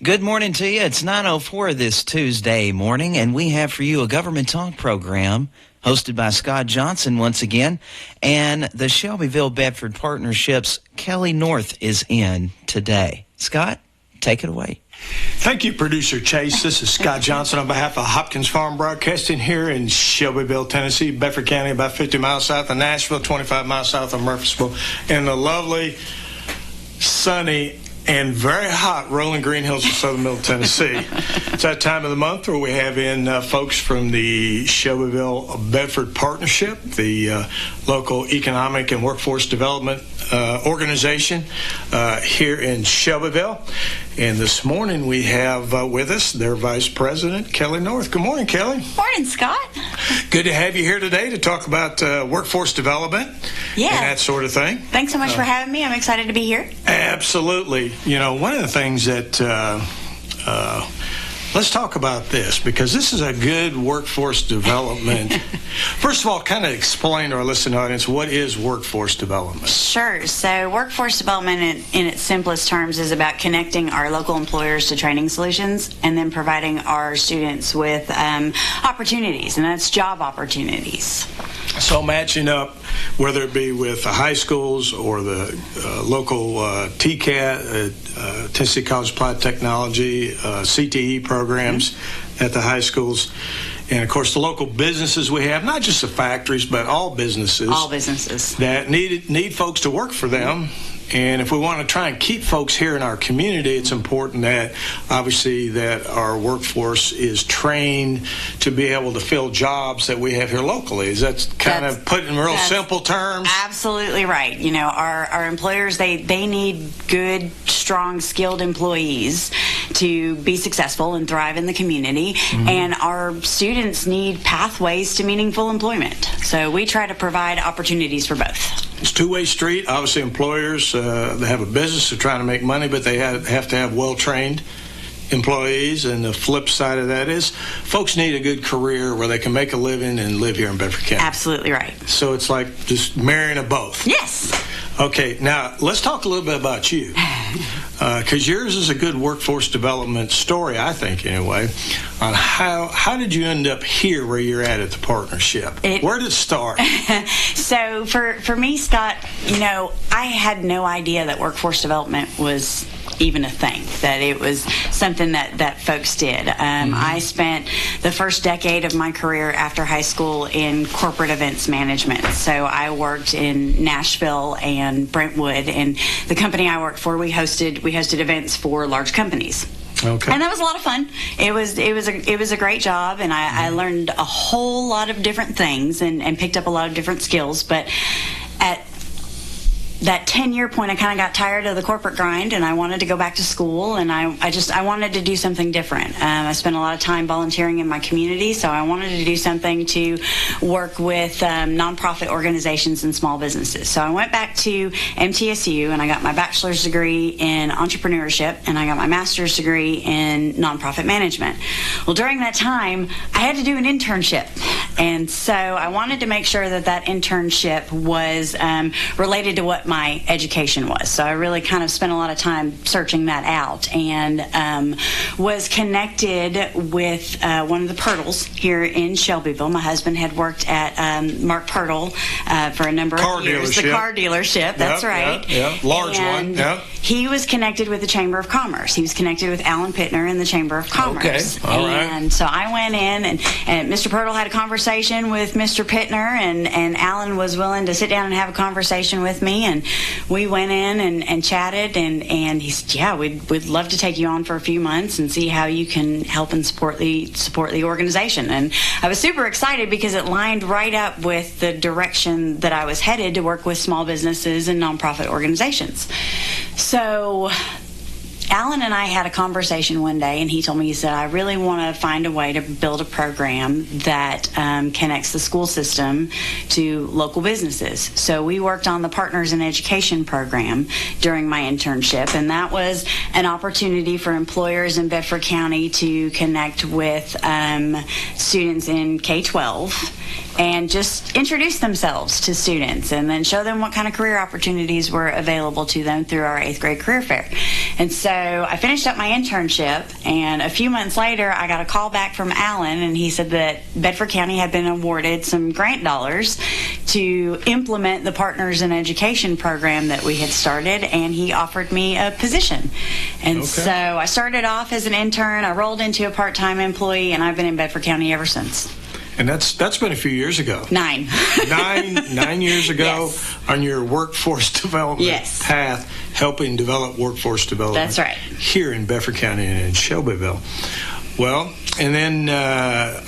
Good morning to you. It's 9:04 this Tuesday morning, and we have for you a Government Talk program hosted by Scott Johnson once again, and the Shelbyville Bedford Partnership's Kelly North is in today. Scott, take it away. Thank you, Producer Chase. This is Scott Johnson on behalf of Hopkins Farm Broadcasting here in Shelbyville, Tennessee, Bedford County, about 50 miles south of Nashville, 25 miles south of Murfreesboro, in the lovely, sunny, and very hot rolling green hills of southern middle Tennessee. It's that time of the month where we have in folks from the Shelbyville Bedford Partnership, the local economic and workforce development organization here in Shelbyville. And this morning we have with us their Vice President, Kelly North. Good morning, Kelly. Morning, Scott. Good to have you here today to talk about workforce development and that sort of thing. Thanks so much for having me. I'm excited to be here. Absolutely. You know, one of the things that let's talk about this, because this is a good workforce development. First of all, kind of explain to our listening audience, what is workforce development? Sure. So workforce development in its simplest terms is about connecting our local employers to training solutions and then providing our students with opportunities, and that's job opportunities. So matching up, whether it be with the high schools or the local TCAT, Tennessee College of Applied Technology, CTE programs at the high schools, and of course the local businesses we have, not just the factories, but all businesses. All businesses. That need folks to work for them. And if we want to try and keep folks here in our community, it's important that, obviously, that our workforce is trained to be able to fill jobs that we have here locally. Is that kind of put in real simple terms? Absolutely right. You know, our employers, they need good, strong, skilled employees to be successful and thrive in the community. And our students need pathways to meaningful employment. So we try to provide opportunities for both. It's a two-way street. Obviously, employers, they have a business, they're trying to make money, but they have to have well-trained employees. And the flip side of that is folks need a good career where they can make a living and live here in Bedford County. Absolutely right. So it's like just marrying of both. Yes. Okay, now let's talk a little bit about you, because yours is a good workforce development story, I think, anyway, on how did you end up here where you're at the partnership? Where did it start? So for me, Scott, you know, I had no idea that workforce development was even a thing, that it was something that folks did. I spent the first decade of my career after high school in corporate events management. So I worked in Nashville and Brentwood, and the company I worked for, we hosted events for large companies. Okay. And that was a lot of fun. It was a great job, and I learned a whole lot of different things and picked up a lot of different skills. But at that 10-year point, I kind of got tired of the corporate grind, and I wanted to go back to school, and I wanted to do something different. I spent a lot of time volunteering in my community, so I wanted to do something to work with nonprofit organizations and small businesses. So I went back to MTSU, and I got my bachelor's degree in entrepreneurship, and I got my master's degree in nonprofit management. Well, during that time, I had to do an internship, and so I wanted to make sure that internship was related to what my education was. So I really kind of spent a lot of time searching that out, and was connected with one of the Pirtles here in Shelbyville. My husband had worked at Mark Pirtle for a number of years. The car dealership, that's right. Yeah, large one. Yeah. He was connected with the Chamber of Commerce. He was connected with Alan Pittner in the Chamber of Commerce. Okay, all right. And so I went in, and Mr. Pirtle had a conversation with Mr. Pittner, and Alan was willing to sit down and have a conversation with me, and we went in and chatted, and he said, yeah, we'd love to take you on for a few months and see how you can help and support the organization. And I was super excited because it lined right up with the direction that I was headed, to work with small businesses and nonprofit organizations. So Alan and I had a conversation one day, and he told me, he said, I really want to find a way to build a program that connects the school system to local businesses. So we worked on the Partners in Education program during my internship, and that was an opportunity for employers in Bedford County to connect with students in K-12 and just introduce themselves to students and then show them what kind of career opportunities were available to them through our 8th grade career fair. And so I finished up my internship, and a few months later I got a call back from Alan, and he said that Bedford County had been awarded some grant dollars to implement the Partners in Education program that we had started, and he offered me a position. And so I started off as an intern, I rolled into a part-time employee, and I've been in Bedford County ever since. And that's been a few years ago. 9. 9 years ago, yes. On your workforce development yes. path, helping develop workforce development. That's right. Here in Bedford County and in Shelbyville. Well, and then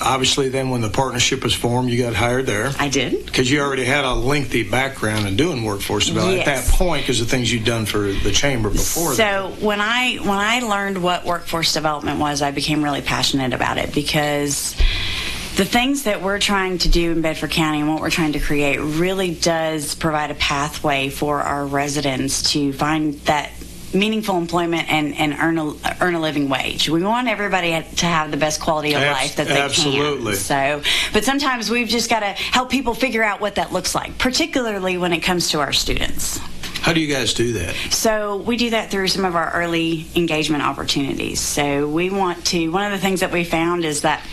obviously then when the partnership was formed, you got hired there. I did. Because you already had a lengthy background in doing workforce development yes. at that point, because of things you'd done for the chamber before. So when I learned what workforce development was, I became really passionate about it, because the things that we're trying to do in Bedford County and what we're trying to create really does provide a pathway for our residents to find that meaningful employment and earn a living wage. We want everybody to have the best quality of life that they absolutely. can. So, but sometimes we've just got to help people figure out what that looks like, particularly when it comes to our students. How do you guys do that? So we do that through some of our early engagement opportunities. So we want to, one of the things that we found is that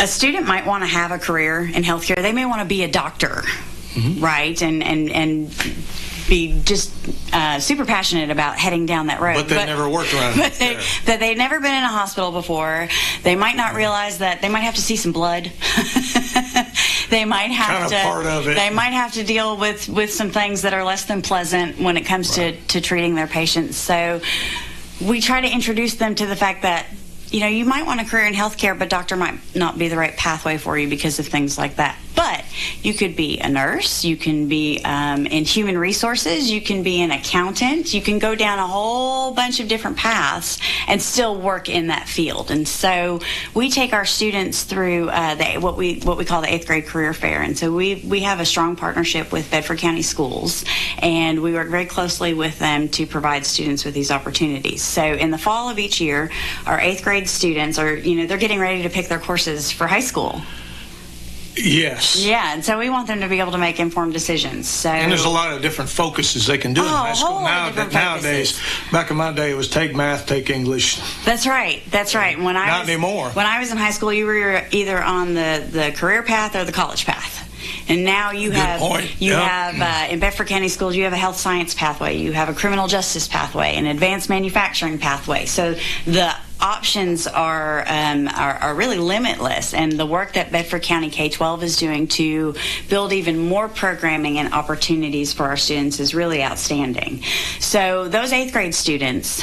a student might want to have a career in healthcare. They may want to be a doctor, mm-hmm. right? And be just super passionate about heading down that road. But they've never worked around healthcare. But they've never been in a hospital before. They might not realize that they might have to see some blood. They might have part of it. They might have to deal with some things that are less than pleasant when it comes to treating their patients. So we try to introduce them to the fact that, you know, you might want a career in healthcare, but doctor might not be the right pathway for you because of things like that. But you could be a nurse, you can be in human resources, you can be an accountant, you can go down a whole bunch of different paths and still work in that field. And so we take our students through what we call the 8th grade career fair. And so we have a strong partnership with Bedford County Schools, and we work very closely with them to provide students with these opportunities. So in the fall of each year, our 8th grade students are, you know, they're getting ready to pick their courses for high school. Yes. Yeah, and so we want them to be able to make informed decisions. So, and there's a lot of different focuses they can do in high school. Nowadays, back in my day, it was take math, take English. That's right. That's right. Not anymore. When I was in high school, you were either on the career path or the college path. And now you have in Bedford County Schools, you have a health science pathway, you have a criminal justice pathway, an advanced manufacturing pathway. So the options are really limitless, and the work that Bedford County K-12 is doing to build even more programming and opportunities for our students is really outstanding. So those 8th grade students,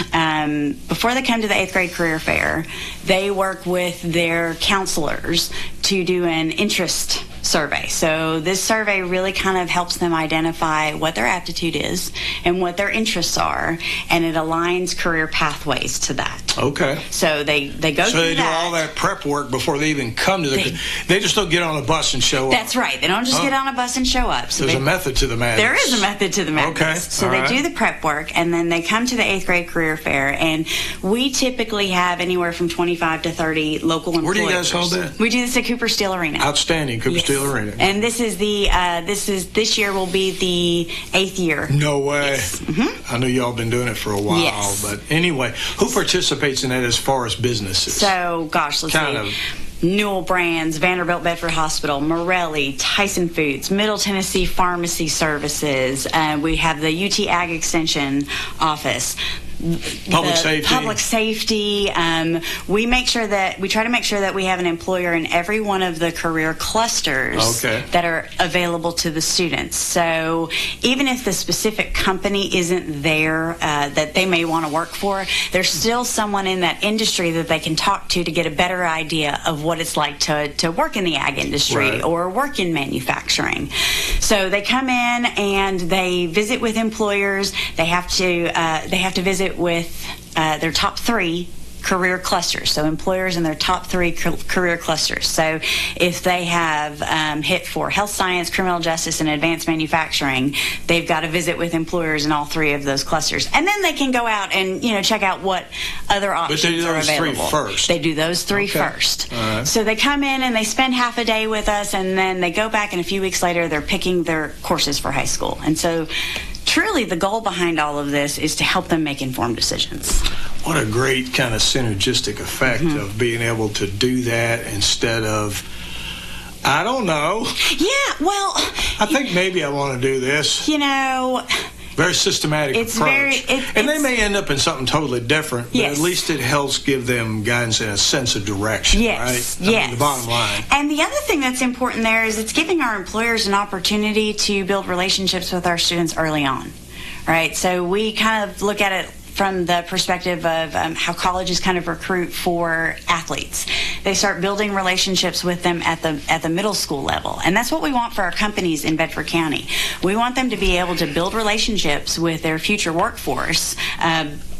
before they come to the 8th grade career fair, they work with their counselors to do an interest survey. So this survey really kind of helps them identify what their aptitude is and what their interests are, and it aligns career pathways to that. Okay. So they go through that. So they do all that prep work before they even come to they just don't get on a bus and show up. That's right. They don't just get on a bus and show up. So there's a method to the madness. There is a method to the madness. Okay. So they do the prep work, and then they come to the 8th grade career fair, and we typically have anywhere from 25 to 30 local employers. Where do you guys hold that? We do this at Cooper Steel Arena. Outstanding, Cooper Steel Arena. And this year will be the 8th year. No way. Yes. Mm-hmm. I know y'all been doing it for a while, yes. But anyway, who participates in that as far as businesses? So, gosh, let's see. Newell Brands, Vanderbilt Bedford Hospital, Morelli, Tyson Foods, Middle Tennessee Pharmacy Services. We have the UT Ag Extension office. Public safety. We try to make sure that we have an employer in every one of the career clusters that are available to the students. So even if the specific company isn't there that they may want to work for, there's still someone in that industry that they can talk to get a better idea of what it's like to work in the ag industry or work in manufacturing. So they come in and they visit with employers. They have to visit with their top 3 career clusters, so employers in their top 3 career clusters. So if they have hit for health science, criminal justice, and advanced manufacturing, they've got to visit with employers in all 3 of those clusters. And then they can go out and, check out what other options are available. But they do those 3 first. They do those 3 first. All right. So they come in and they spend half a day with us, and then they go back, and a few weeks later they're picking their courses for high school. And so truly the goal behind all of this is to help them make informed decisions. What a great kind of synergistic effect of being able to do that instead of, I don't know. Yeah, well, I think maybe I want to do this. Very systematic approach. And they may end up in something totally different, but at least it helps give them guidance and a sense of direction, right? I mean, the bottom line. And the other thing that's important there is it's giving our employers an opportunity to build relationships with our students early on, right? So we kind of look at it from the perspective of how colleges kind of recruit for athletes. They start building relationships with them at the middle school level. And that's what we want for our companies in Bedford County. We want them to be able to build relationships with their future workforce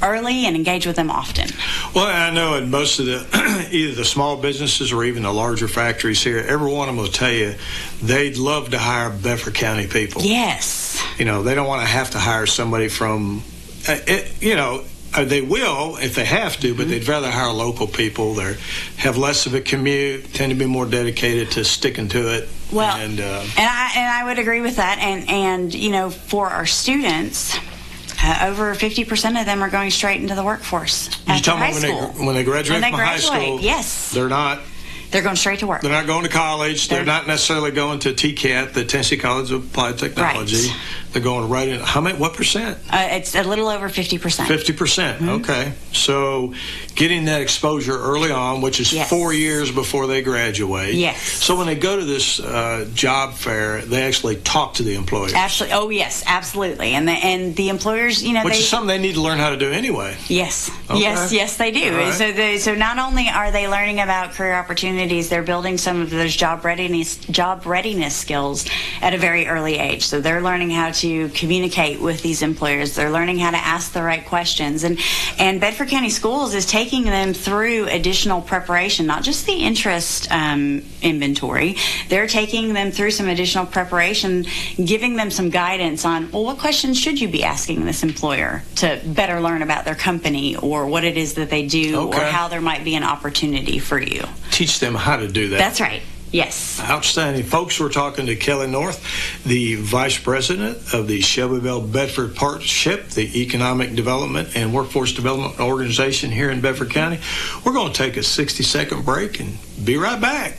early and engage with them often. Well, I know in most of the, either the small businesses or even the larger factories here, every one of them will tell you they'd love to hire Bedford County people. Yes. They don't want to have to hire somebody from, they will if they have to, but they'd rather hire local people. They have less of a commute, tend to be more dedicated to sticking to it. Well, and I would agree with that. And for our students, over 50% of them are going straight into the workforce after high school. When they graduate from high school, yes, they're going straight to work. They're not going to college. They're not necessarily going to TCAT, the Tennessee College of Applied Technology. Right. They're going right in. What percent? It's a little over 50%. 50%. Okay. So getting that exposure early on, which is 4 years before they graduate. Yes. So when they go to this job fair, they actually talk to the employers. Absolutely. Oh, yes, absolutely. And the employers, which is something they need to learn how to do anyway. Yes. Okay. Yes, they do. Right. So not only are they learning about career opportunities, they're building some of those job readiness skills at a very early age. So they're learning how to communicate with these employers. They're learning how to ask the right questions. And Bedford County Schools is taking them through additional preparation, not just the interest inventory. They're taking them through some additional preparation, giving them some guidance on, what questions should you be asking this employer to better learn about their company or what it is that they do or how there might be an opportunity for you. Teach them how to do that. That's right. Yes. Outstanding. Folks, we're talking to Kelly North, the Vice President of the Shelbyville Bedford Partnership, the Economic Development and Workforce Development Organization here in Bedford County. We're going to take a 60-second break and be right back.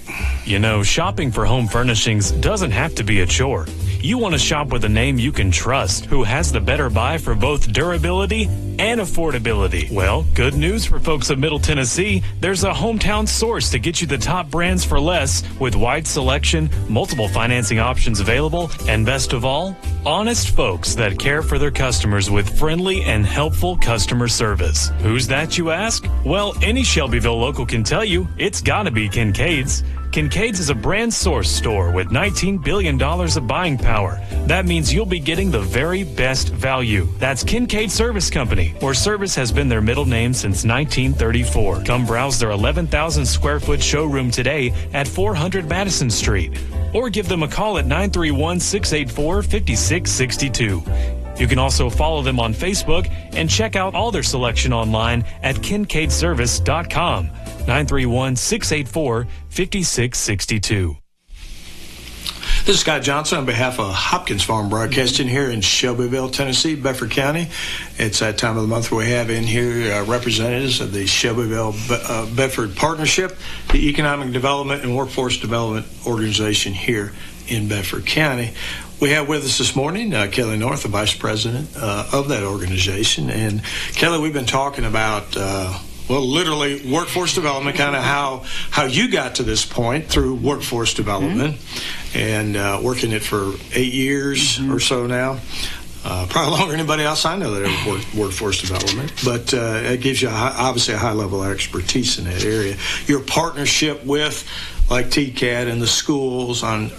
Shopping for home furnishings doesn't have to be a chore. You want to shop with a name you can trust who has the better buy for both durability and affordability. Well, good news for folks of Middle Tennessee. There's a hometown source to get you the top brands for less with wide selection, multiple financing options available, and best of all, honest folks that care for their customers with friendly and helpful customer service. Who's that, you ask? Well, any Shelbyville local can tell you it's gotta be Kincaid's. Kincaid's is a brand source store with $19 billion of buying power. That means you'll be getting the very best value. That's Kincaid Service Company, where service has been their middle name since 1934. Come browse their 11,000 square foot showroom today at 400 Madison Street, or give them a call at 931-684-5662. You can also follow them on Facebook and check out all their selection online at kincaidservice.com. 931-684-5662. This is Scott Johnson on behalf of Hopkins Farm Broadcasting here in Shelbyville, Tennessee, Bedford County. It's that time of the month where we have in here representatives of the Shelbyville Bedford Partnership, the Economic Development and Workforce Development Organization here in Bedford County. We have with us this morning Kelly North, the Vice President of that organization. And Kelly, we've been talking about literally workforce development, kind of how you got to this point through workforce development and working it for 8 years or so now. Probably longer than anybody else I know that ever worked workforce development. But it gives you obviously a high level of expertise in that area. Your partnership with like TCAT and the schools on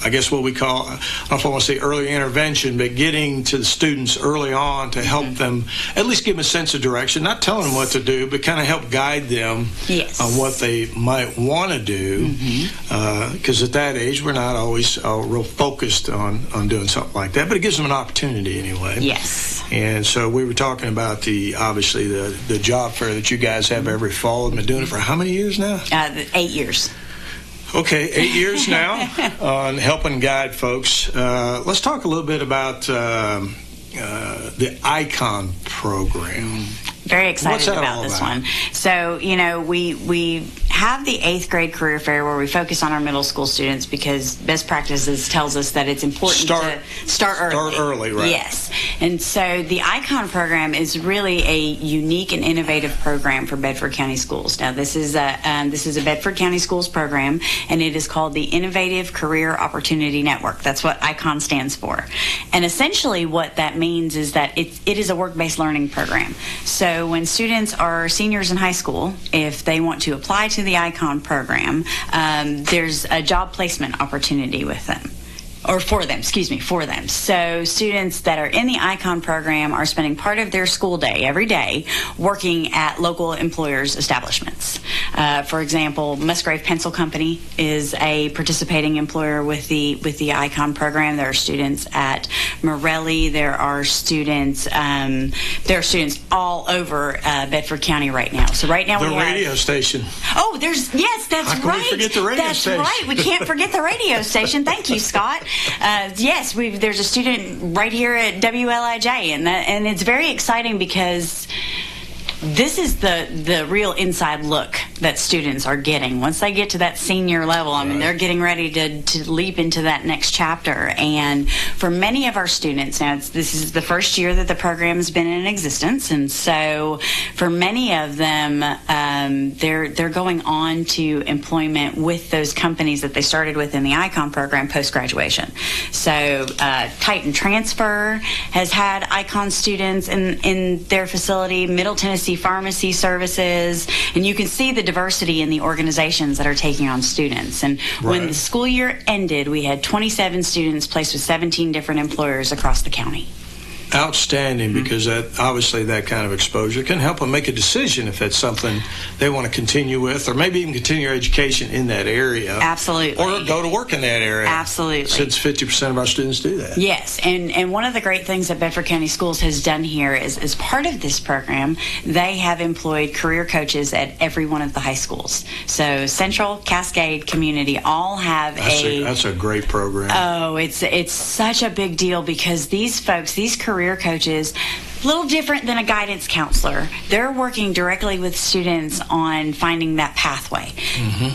I guess what we call, I don't know if I want to say early intervention, but getting to the students early on to help them, at least give them a sense of direction, not telling them what to do, but kind of help guide them on what they might want to do. Because at that age, we're not always real focused on doing something like that, but it gives them an opportunity anyway. Yes. And so we were talking about obviously the job fair that you guys have every fall. I've been doing it for how many years now? 8 years. Okay, 8 years now on helping guide folks. Let's talk a little bit about the ICON program. Very excited about this one. So, we have the 8th grade career fair where we focus on our middle school students because best practices tells us that it's important to start early. Start early, right? Yes. And so the ICON program is really a unique and innovative program for Bedford County Schools. Now, this is a Bedford County Schools program, and it is called the Innovative Career Opportunity Network. That's what ICON stands for. And essentially what that means is that it is a work-based learning program. So when students are seniors in high school, if they want to apply to the ICON program, there's a job placement opportunity with them. Or for them. So students that are in the ICON program are spending part of their school day, every day, working at local employers' establishments. For example, Musgrave Pencil Company is a participating employer with the ICON program. There are students at Morelli. There are students all over Bedford County right now. So right now the radio station. Oh, that's right. How can we forget the radio station? That's right. We can't forget the radio station. Thank you, Scott. Yes, there's a student right here at WLIJ, and it's very exciting because this is the real inside look that students are getting. Once they get to that senior level, I mean, they're getting ready to leap into that next chapter. And for many of our students, now this is the first year that the program's been in existence, and so for many of them, they're going on to employment with those companies that they started with in the ICON program post-graduation. So Titan Transfer has had ICON students in their facility, Middle Tennessee Pharmacy Services, and you can see the diversity in the organizations that are taking on students. And when the school year ended, we had 27 students placed with 17 different employers across the county. Outstanding, because that kind of exposure can help them make a decision if that's something they want to continue with, or maybe even continue education in that area. Absolutely. Or go to work in that area. Absolutely. Since 50% of our students do that. Yes, and one of the great things that Bedford County Schools has done here is, as part of this program, they have employed career coaches at every one of the high schools. So Central, Cascade, Community all have That's a great program. Oh, it's such a big deal because these folks, these career coaches, a little different than a guidance counselor. They're working directly with students on finding that pathway.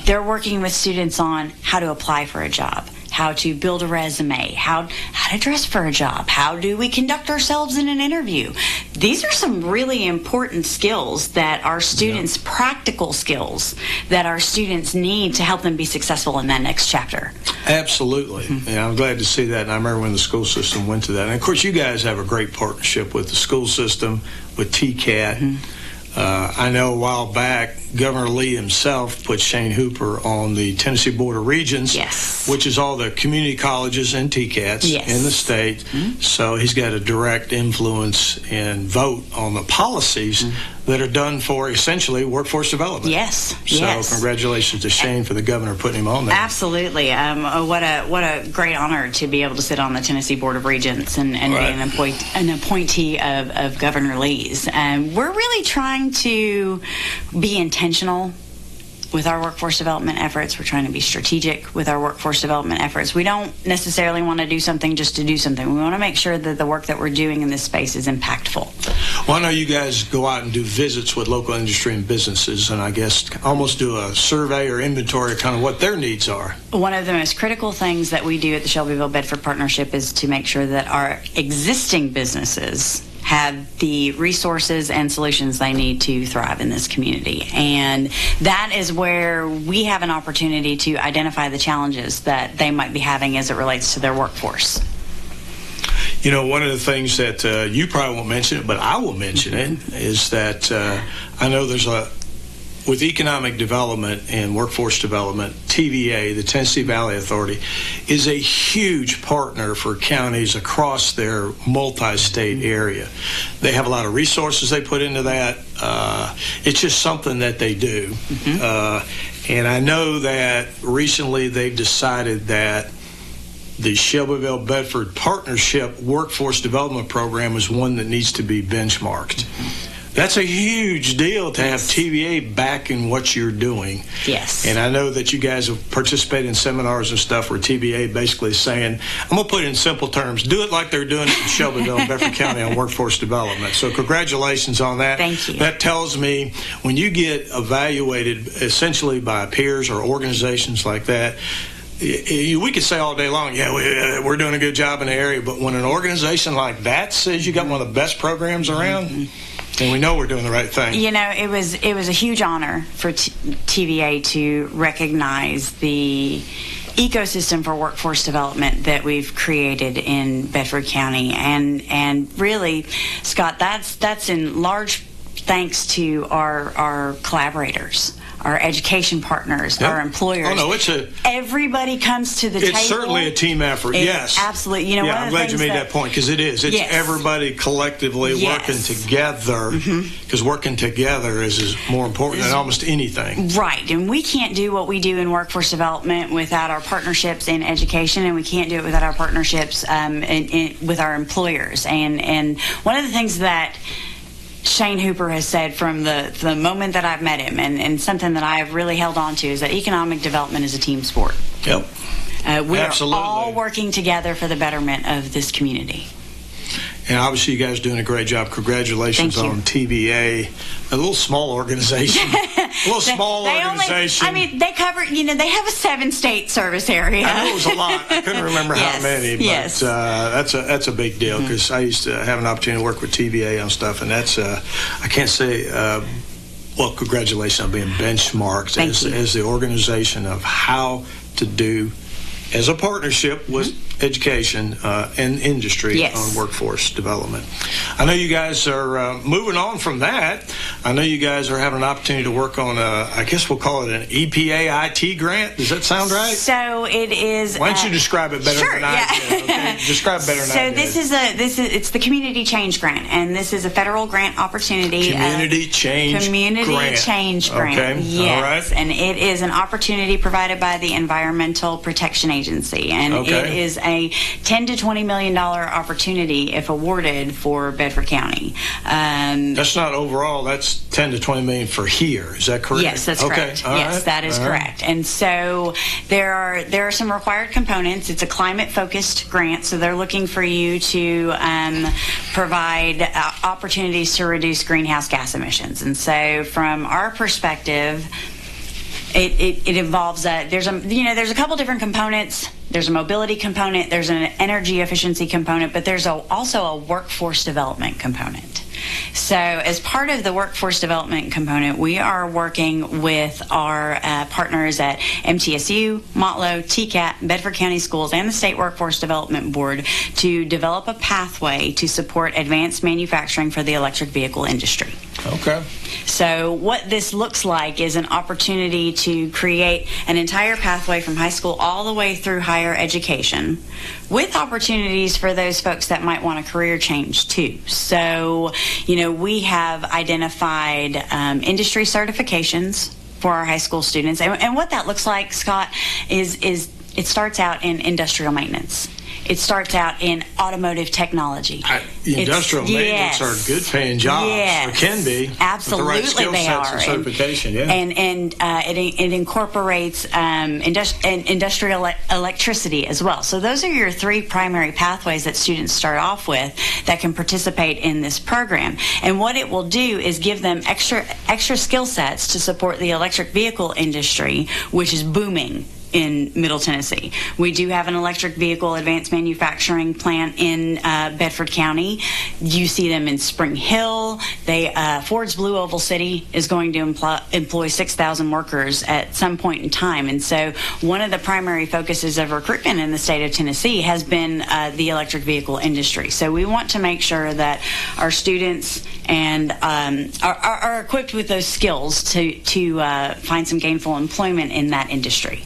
They're working with students on how to apply for a job, how to build a resume, how to dress for a job, how do we conduct ourselves in an interview. These are some really important skills that our students, practical skills that our students need to help them be successful in that next chapter. Absolutely. Yeah, I'm glad to see that. And I remember when the school system went to that. And of course, you guys have a great partnership with the school system, with TCAT. I know a while back, Governor Lee himself put Shane Hooper on the Tennessee Board of Regents, which is all the community colleges and TCATs in the state. So he's got a direct influence and vote on the policies that are done for essentially workforce development. So congratulations to Shane for the governor putting him on there. Absolutely. What a great honor to be able to sit on the Tennessee Board of Regents and be an appointee of Governor Lee's. We're really trying to be intentional with our workforce development efforts. We're trying to be strategic with our workforce development efforts. We don't necessarily want to do something just to do something. We want to make sure that the work that we're doing in this space is impactful. Well, I know you guys go out and do visits with local industry and businesses, and I guess almost do a survey or inventory of kind of what their needs are. One of the most critical things that we do at the Shelbyville Bedford Partnership is to make sure that our existing businesses have the resources and solutions they need to thrive in this community. And that is where we have an opportunity to identify the challenges that they might be having as it relates to their workforce. You know, one of the things that you probably won't mention it, but I will mention it, is that I know there's with economic development and workforce development, TVA, the Tennessee Valley Authority, is a huge partner for counties across their multi-state area. They have a lot of resources they put into that. It's just something that they do. And I know that recently they've decided that the Shelbyville Bedford Partnership Workforce Development Program is one that needs to be benchmarked. That's a huge deal to have TVA backing what you're doing. Yes. And I know that you guys have participated in seminars and stuff where TVA basically is saying, I'm going to put it in simple terms, do it like they're doing it in Shelbyville and Bedford County on workforce development. So congratulations on that. Thank you. That tells me when you get evaluated essentially by peers or organizations like that, we could say all day long, yeah, we're doing a good job in the area, but when an organization like that says you got one of the best programs around, then we know we're doing the right thing. You know, it was a huge honor for TVA to recognize the ecosystem for workforce development that we've created in Bedford County, and really, Scott, that's in large thanks to our collaborators, our education partners, our employers. Oh no, everybody comes to the table. It's certainly a team effort. Yes, absolutely. You know, I'm glad you made that point, because it is. It's everybody collectively working together, because working together is more important than almost anything. Right, and we can't do what we do in workforce development without our partnerships in education, and we can't do it without our partnerships with our employers. And one of the things that Shane Hooper has said from the moment that I've met him, and something that I have really held on to, is that economic development is a team sport. Yep. We Absolutely. are all working together for the betterment of this community. And obviously you guys are doing a great job. Congratulations on TVA. A little small organization. I mean, they cover, they have a 7-state service area. I know it was a lot. I couldn't remember how many, but that's a big deal, because I used to have an opportunity to work with TVA on stuff, and that's, I can't say, well, congratulations on being benchmarked as the organization of how to do, as a partnership with education and industry on workforce development. I know you guys are moving on from that. I know you guys are having an opportunity to work on I guess we'll call it an EPA IT grant. Does that sound right? So it is. Why don't you describe it better than I did? Okay? Describe it better than I did. So it's the Community Change Grant, and this is a federal grant opportunity. Community Change Grant. Okay. Yes. All right. And it is an opportunity provided by the Environmental Protection Agency, and it is a $10 to $20 million opportunity if awarded for Bedford County. That's not overall. That's $10 to $20 million for here. Is that correct? Yes, that's correct. Yes, that is correct. And so there are some required components. It's a climate-focused grant, so they're looking for you to provide opportunities to reduce greenhouse gas emissions. And so from our perspective, it involves there's a couple different components. There's a mobility component, there's an energy efficiency component, but there's also a workforce development component. So as part of the workforce development component, we are working with our partners at MTSU, Motlow, TCAT, Bedford County Schools, and the State Workforce Development Board to develop a pathway to support advanced manufacturing for the electric vehicle industry. Okay. So what this looks like is an opportunity to create an entire pathway from high school all the way through higher education, with opportunities for those folks that might want a career change too. So, we have identified industry certifications for our high school students. And what that looks like, Scott, is it starts out in industrial maintenance. It starts out in automotive technology. Industrial maintenance are good-paying jobs, or can be. Absolutely, with the right skill sets and certification. And it incorporates industrial electricity as well. So those are your 3 primary pathways that students start off with that can participate in this program. And what it will do is give them extra skill sets to support the electric vehicle industry, which is booming in Middle Tennessee. We do have an electric vehicle advanced manufacturing plant in Bedford County. You see them in Spring Hill. Ford's Blue Oval City is going to employ 6,000 workers at some point in time. And so one of the primary focuses of recruitment in the state of Tennessee has been the electric vehicle industry. So we want to make sure that our students and are equipped with those skills to find some gainful employment in that industry.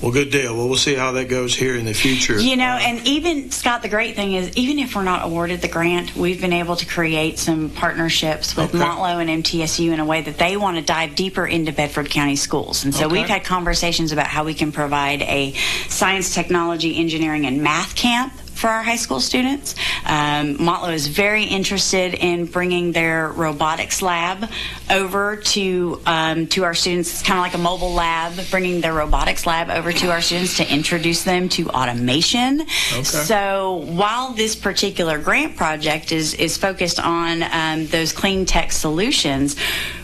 Well, good deal. Well, we'll see how that goes here in the future. And even, Scott, the great thing is, even if we're not awarded the grant, we've been able to create some partnerships with Montlow and MTSU in a way that they want to dive deeper into Bedford County schools. And so we've had conversations about how we can provide a science, technology, engineering, and math camp for our high school students. Montlow is very interested in bringing their robotics lab over to our students. It's kind of like a mobile lab, bringing their robotics lab over to our students to introduce them to automation. So while this particular grant project is focused on those clean tech solutions,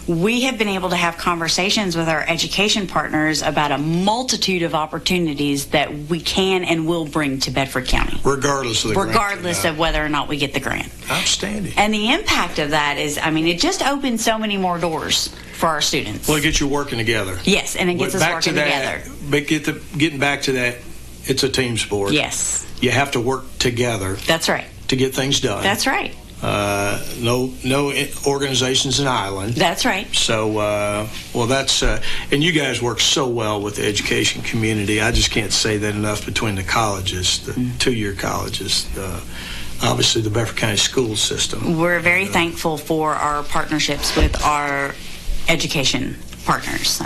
we have been able to have conversations with our education partners about a multitude of opportunities that we can and will bring to Bedford County. Regardless of the grant. Regardless of whether or not we get the grant. Outstanding. And the impact of that is, it just opens so many more doors for our students. Well, it gets you working together. Yes, and it gets us working together. But getting back to that, it's a team sport. Yes. You have to work together. That's right. To get things done. That's right. No organization's an island. That's right. So, that's, and you guys work so well with the education community. I just can't say that enough between the colleges, the two-year colleges, obviously the Bedford County school system. We're very thankful for our partnerships with our education partners.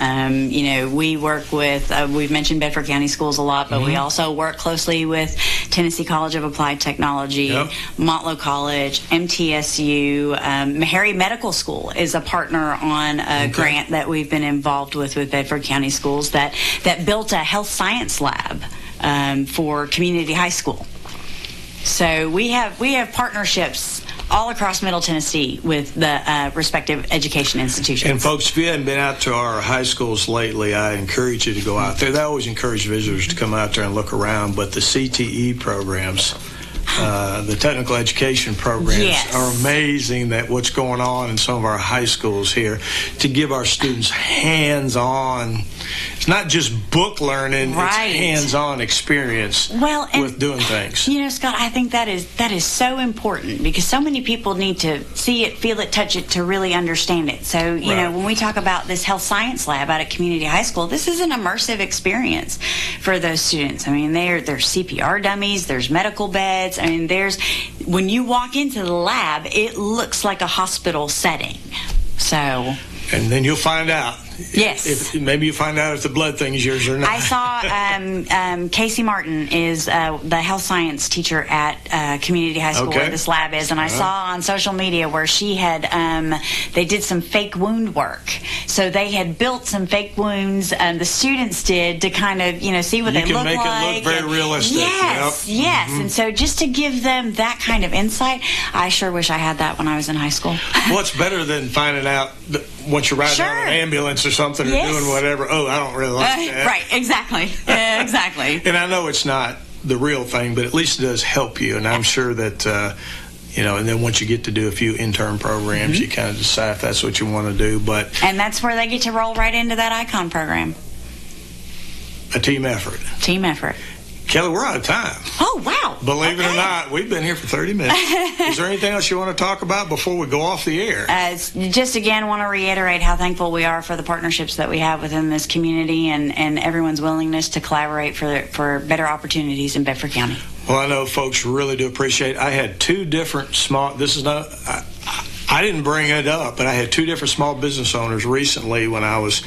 We work with, we've mentioned Bedford County Schools a lot, but we also work closely with Tennessee College of Applied Technology, Montlow College, MTSU. Meharry Medical School is a partner on a grant that we've been involved with Bedford County Schools that built a health science lab for community high school. So we have partnerships all across Middle Tennessee with the respective education institutions. And folks, if you haven't been out to our high schools lately, I encourage you to go out there. They always encourage visitors to come out there and look around, but the CTE programs, the technical education programs are amazing. That what's going on in some of our high schools here to give our students hands-on. It's not just book learning; it's hands-on experience with doing things. Scott, I think that is so important because so many people need to see it, feel it, touch it to really understand it. So when we talk about this health science lab out at community high school, this is an immersive experience for those students. There's CPR dummies, there's medical beds. When you walk into the lab, it looks like a hospital setting. So. And then you'll find out. Yes. Maybe you find out if the blood thing is yours or not. I saw Casey Martin is the health science teacher at community high school where this lab is, and I saw on social media where she had they did some fake wound work. So they had built some fake wounds, the students did, to kind of see what they look like. You can make it look very realistic. Yes. And so just to give them that kind of insight, I sure wish I had that when I was in high school. Well, it's better than finding out that once you're riding on an ambulance or something or doing whatever, I don't really like that. Right, exactly. Exactly. And I know it's not the real thing, but at least it does help you. And I'm sure that, and then once you get to do a few intern programs, you kind of decide if that's what you want to do. And that's where they get to roll right into that ICON program. A team effort. Team effort. Kelly, we're out of time. Oh, wow. Believe it or not, we've been here for 30 minutes. Is there anything else you want to talk about before we go off the air? Just again, want to reiterate how thankful we are for the partnerships that we have within this community and everyone's willingness to collaborate for better opportunities in Bedford County. Well, I know folks really do appreciate it. I had two different I didn't bring it up, but I had two different small business owners recently when I was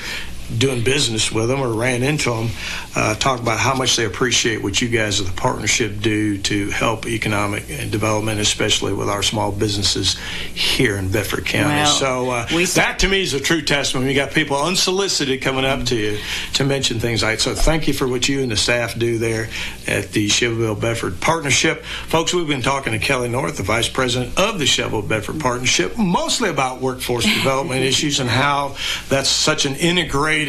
doing business with them or ran into them, talk about how much they appreciate what you guys as the partnership do to help economic development, especially with our small businesses here in Bedford County. That to me is a true testament. You got people unsolicited coming up to you to mention things like that. So thank you for what you and the staff do there at the Shelbyville Bedford Partnership. Folks, we've been talking to Kelly North, the Vice President of the Shelbyville Bedford Partnership, mostly about workforce development issues and how that's such an integrated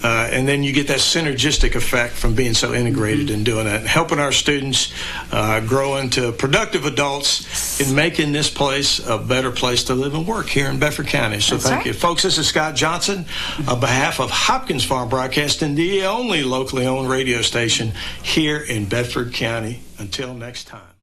and then you get that synergistic effect from being so integrated and doing that, and helping our students grow into productive adults in making this place a better place to live and work here in Bedford County. So thank you. Folks, this is Scott Johnson on behalf of Hopkins Farm Broadcasting, the only locally owned radio station here in Bedford County. Until next time.